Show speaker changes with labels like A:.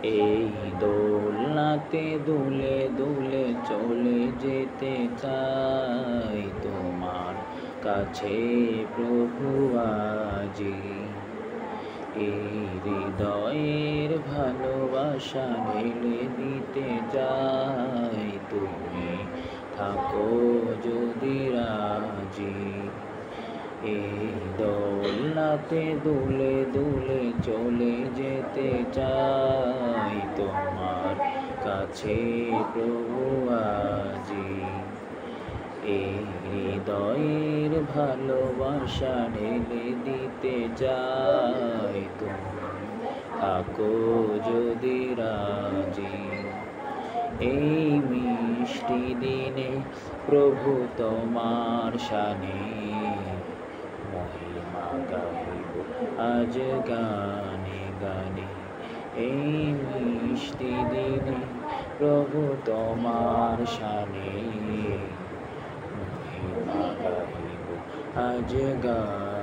A: এই দোলনাতে দুলে দুলে চলে যেতে চাই তোমার কাছে প্রভু আজি। এই হৃদয়ের ভালোবাসা ঢেলে দিতে যাই, তুমি থাকো যদি রাজি। এই দোলনাতে দুলে দুলে চলে যেতে চাই তোমার কাছে প্রভু আজি। এই হৃদয়ের ভালোবাসা ঢেলে দিতে যাই, তুমি থাকো যদি রাজি। এই মিষ্টি দিনে প্রভু তোমার শানে মহিমা গাহিব আজ গানে গানে। এই মিষ্টি দিনে প্রভু তোমার শানে মহিমা গাহিব আজ গানে।